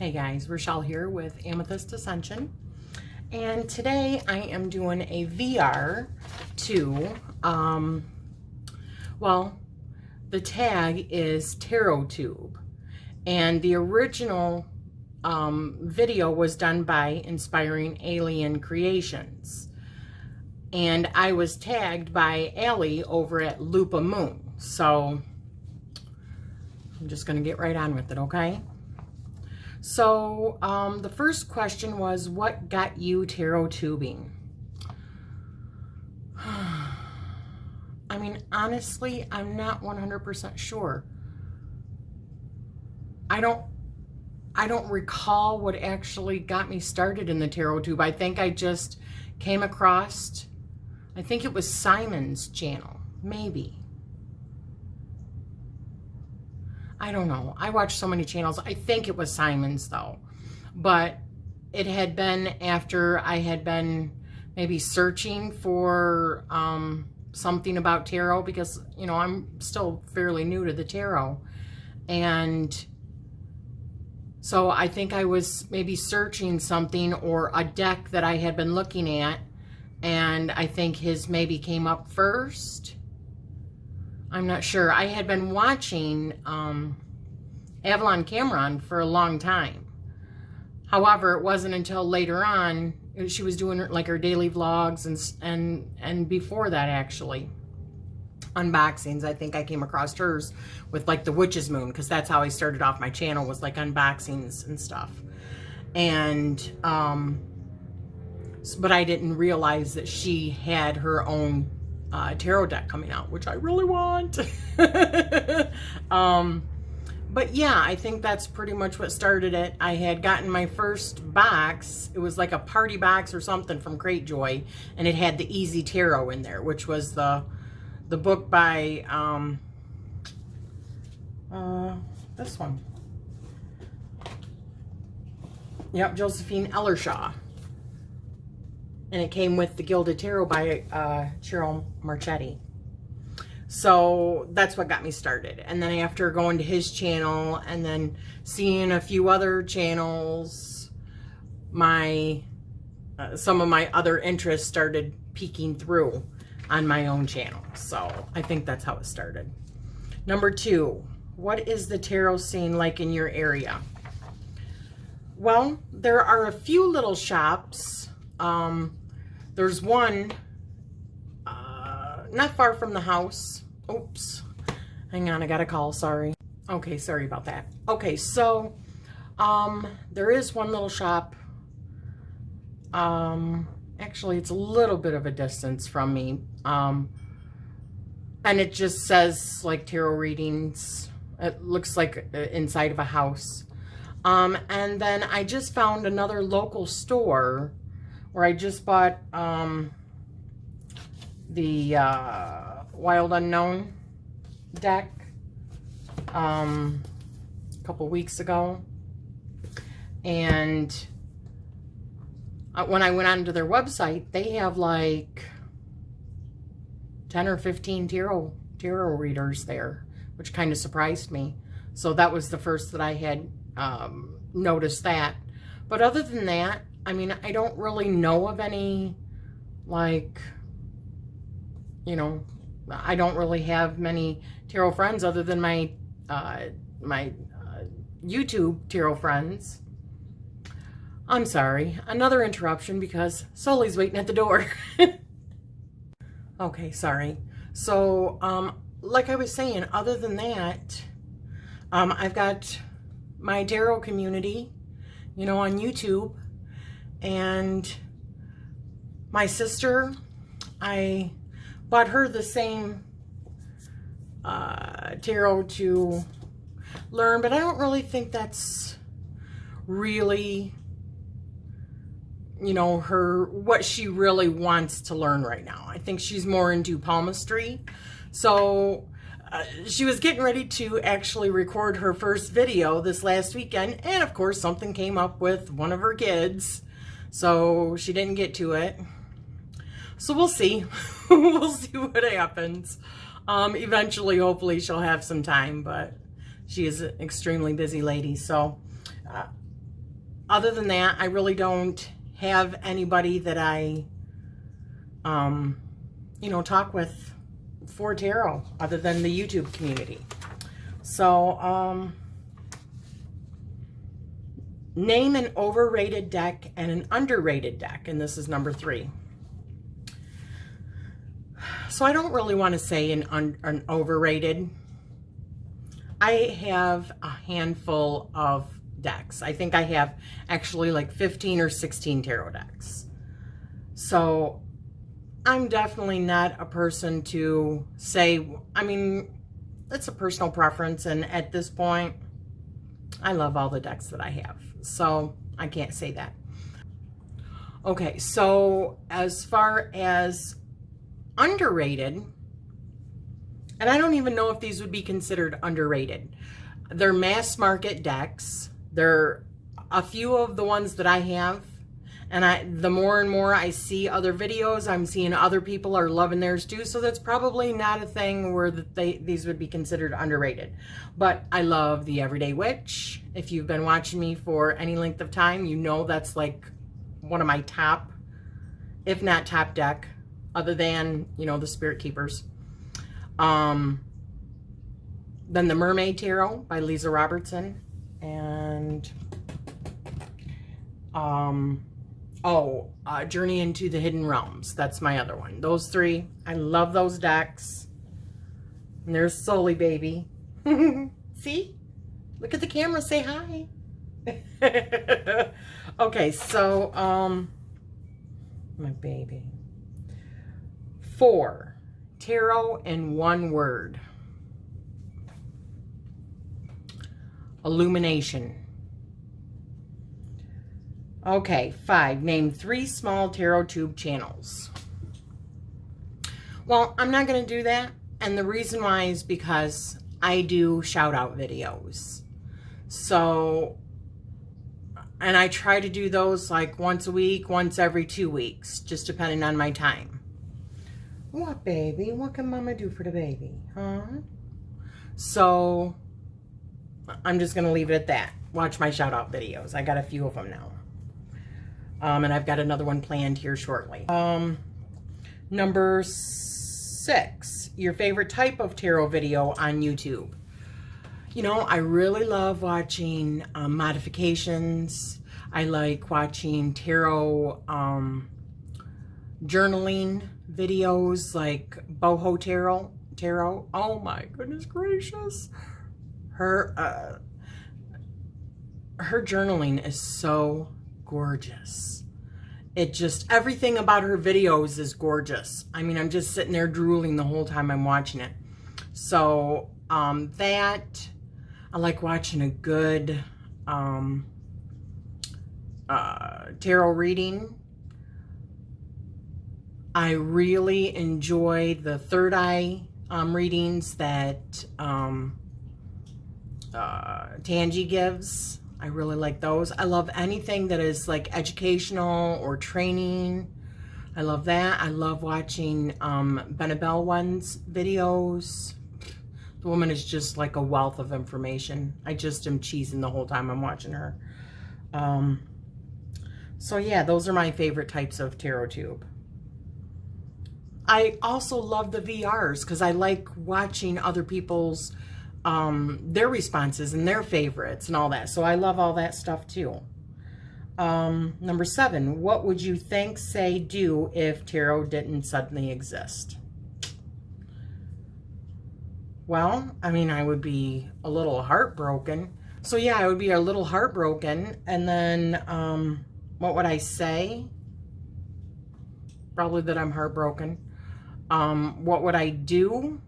Hey guys, Rachele here with Amethyst Ascension, and today I am doing a VR to, well, the tag is Tarottube, and the original video was done by Inspiring Alien Creations, and I was tagged by Allie over at Lupa Moon, so I'm just going to get right on with it, okay? So, the first question was, what got you tarot tubing? I mean, honestly, I'm not 100% sure. I don't recall what actually got me started in the tarot tube. I think I just came across, I think it was Simon's channel, maybe. I don't know. I watch so many channels. I think it was Simon's though. But it had been after I had been maybe searching for something about tarot, because, you know, I'm still fairly new to the tarot. And so I think I was maybe searching something or a deck that I had been looking at. And I think his maybe came up first. I'm not sure. I had been watching Avalon Cameron for a long time. However, it wasn't until later on, she was doing like her daily vlogs and before that, actually, unboxings. I think I came across hers with like the Witch's Moon, because that's how I started off my channel, was like unboxings and stuff. And but I didn't realize that she had her own tarot deck coming out, which I really want. But yeah, I think that's pretty much what started it. I had gotten my first box. It was like a party box or something from Crate Joy, and it had the Easy Tarot in there, which was the book by this one. Yep, Josephine Ellershaw. And it came with the Gilded Tarot by Cheryl Marchetti. So that's what got me started. And then after going to his channel and then seeing a few other channels, some of my other interests started peeking through on my own channel. So I think that's how it started. Number 2, what is the tarot scene like in your area? Well, there are a few little shops. There's one not far from the house. Oops. Hang on, I got a call, sorry. Okay, sorry about that. Okay, so there is one little shop. Actually, it's a little bit of a distance from me. And it just says like tarot readings. It looks like inside of a house. And then I just found another local store where I just bought the Wild Unknown deck a couple weeks ago. And when I went onto their website, they have like 10 or 15 tarot readers there, which kind of surprised me. So that was the first that I had noticed that. But other than that, I mean, I don't really know of any, like, you know, I don't really have many tarot friends other than my YouTube tarot friends. I'm sorry, another interruption because Sully's waiting at the door. Okay, sorry. So, like I was saying, other than that, I've got my tarot community, you know, on YouTube. And my sister, I bought her the same tarot to learn, but I don't really think that's really, you know, what she really wants to learn right now. I think she's more into palmistry. So she was getting ready to actually record her first video this last weekend, and of course something came up with one of her kids. So she didn't get to it. So we'll see. We'll see what happens. Eventually, hopefully, she'll have some time, but she is an extremely busy lady. So other than that, I really don't have anybody that I, you know, talk with for tarot other than the YouTube community. So, name an overrated deck and an underrated deck, and this is number 3. So I don't really want to say an overrated. I have a handful of decks. I think I have actually like 15 or 16 tarot decks. So I'm definitely not a person to say, I mean, it's a personal preference, and at this point, I love all the decks that I have. So I can't say that. Okay, so as far as underrated, and I don't even know if these would be considered underrated. They're mass market decks. They're a few of the ones that I have. And the more and more I see other videos, I'm seeing other people are loving theirs too. So that's probably not a thing where these would be considered underrated. But I love the Everyday Witch. If you've been watching me for any length of time, you know that's like one of my top, if not top deck, other than, you know, the Spirit Keepers. Then the Mermaid Tarot by Lisa Robertson. And Journey into the Hidden Realms. That's my other one. Those 3. I love those decks. And there's Sully, baby. See? Look at the camera. Say hi. Okay, so, my baby. 4. Tarot in one word. Illumination. Okay, 5. Name 3 small Tarottube channels. Well, I'm not going to do that. And the reason why is because I do shout out videos. So, and I try to do those like once a week, once every 2 weeks, just depending on my time. What, baby? What can mama do for the baby? Huh? So, I'm just going to leave it at that. Watch my shout out videos. I got a few of them now. And I've got another one planned here shortly. Number 6, your favorite type of tarot video on YouTube. You know, I really love watching modifications. I like watching tarot journaling videos like Boho Tarot. Oh my goodness gracious. Her journaling is so gorgeous. It just, everything about her videos is gorgeous. I mean, I'm just sitting there drooling the whole time I'm watching it. So, that, I like watching a good tarot reading. I really enjoy the third eye readings that Tangi gives. I really like those. I love anything that is like educational or training. I love that. I love watching Benabelle one's videos. The woman is just like a wealth of information. I just am cheesing the whole time I'm watching her. So yeah, those are my favorite types of Tarottube. I also love the VRs because I like watching other people's their responses and their favorites and all that. So I love all that stuff too. Number 7, what would you think, say, do if tarot didn't suddenly exist? Well, I mean, I would be a little heartbroken. So yeah, I would be a little heartbroken. And then, what would I say? Probably that I'm heartbroken. What would I do?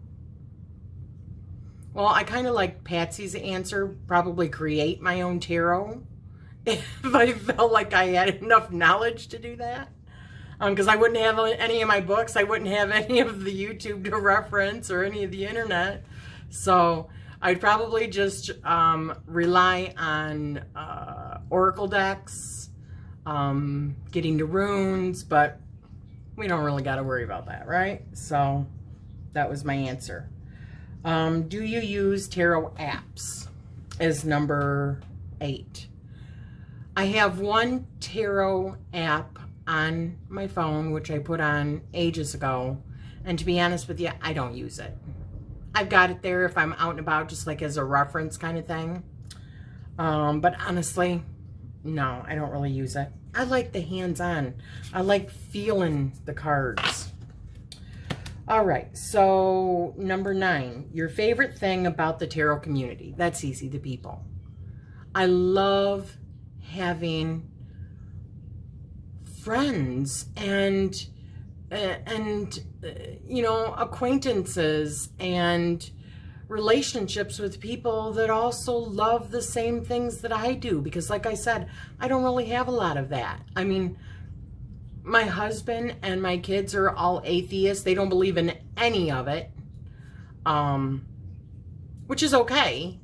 Well, I kind of like Patsy's answer, probably create my own tarot if I felt like I had enough knowledge to do that. Because I wouldn't have any of my books, I wouldn't have any of the YouTube to reference or any of the internet. So I'd probably just rely on oracle decks, getting to runes, but we don't really got to worry about that, right? So that was my answer. Do you use tarot apps? Is number 8. I have one tarot app on my phone, which I put on ages ago. And to be honest with you, I don't use it. I've got it there if I'm out and about, just like as a reference kind of thing. But honestly, no, I don't really use it. I like the hands-on. I like feeling the cards. All right, so number 9, your favorite thing about the tarot community. That's easy, the people. I love having friends and you know, acquaintances and relationships with people that also love the same things that I do, because like I said, I don't really have a lot of that. I mean, my husband and my kids are all atheists. They don't believe in any of it, which is okay.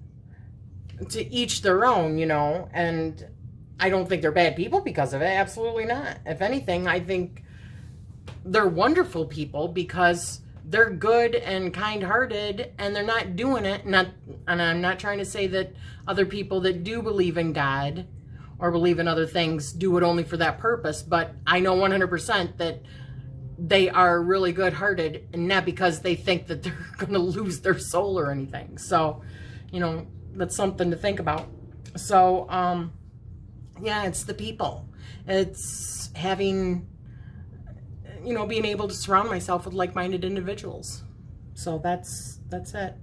To each their own, you know, and I don't think they're bad people because of it. Absolutely not. If anything, I think they're wonderful people because they're good and kind-hearted, and they're not doing it. And I'm not trying to say that other people that do believe in God or believe in other things do it only for that purpose, but I know 100% that they are really good-hearted, and not because they think that they're going to lose their soul or anything. So, you know, that's something to think about. So, yeah, it's the people. It's having, you know, being able to surround myself with like-minded individuals. So that's it.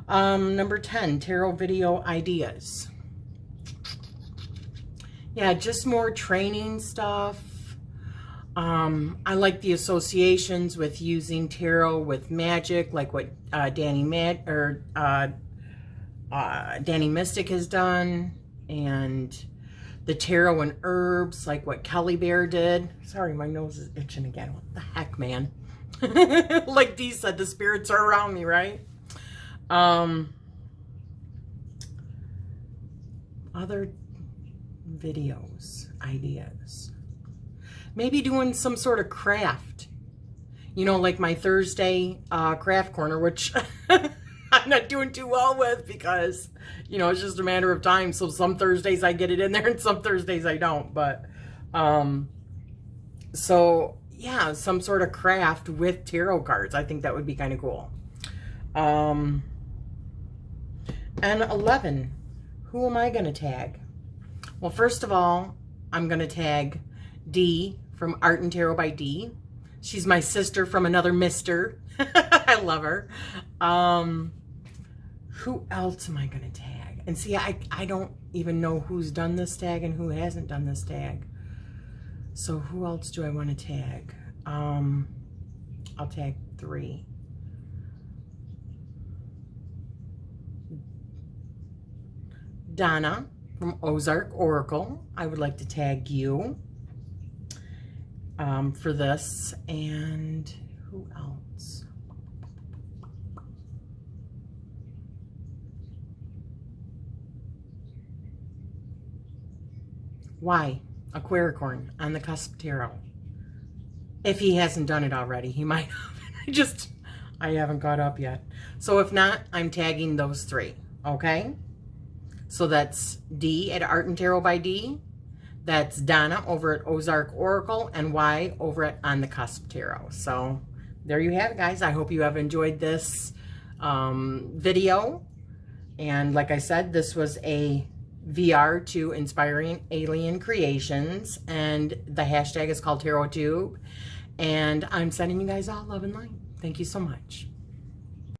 Number 10, tarot video ideas. Yeah, just more training stuff. I like the associations with using tarot with magic, like what Danny Mystic has done, and the tarot and herbs, like what Kelly Bear did. Sorry, my nose is itching again. What the heck, man? Like Dee said, the spirits are around me, right? Other videos, ideas. Maybe doing some sort of craft. You know, like my Thursday craft corner, which I'm not doing too well with because, you know, it's just a matter of time. So some Thursdays I get it in there and some Thursdays I don't. But, so yeah, some sort of craft with tarot cards. I think that would be kind of cool. And 11, who am I going to tag? Well, first of all, I'm going to tag Dee from Art and Tarot by Dee. She's my sister from another mister. I love her. Who else am I going to tag? And see, I don't even know who's done this tag and who hasn't done this tag. So who else do I want to tag? I'll tag 3. Donna from Ozark Oracle. I would like to tag you for this. And who else? Wai Aquaricorn on the Cusp Tarot. If he hasn't done it already, he might have. I haven't caught up yet. So if not, I'm tagging those 3. Okay? So that's Dee at Art and Tarot by Dee. That's Donna over at Ozark Oracle, and Wai over at On the Cusp Tarot. So there you have it, guys. I hope you have enjoyed this video. And like I said, this was a VR to Inspiring Alien Creations, and the hashtag is called Tarottube. And I'm sending you guys all love and light. Thank you so much.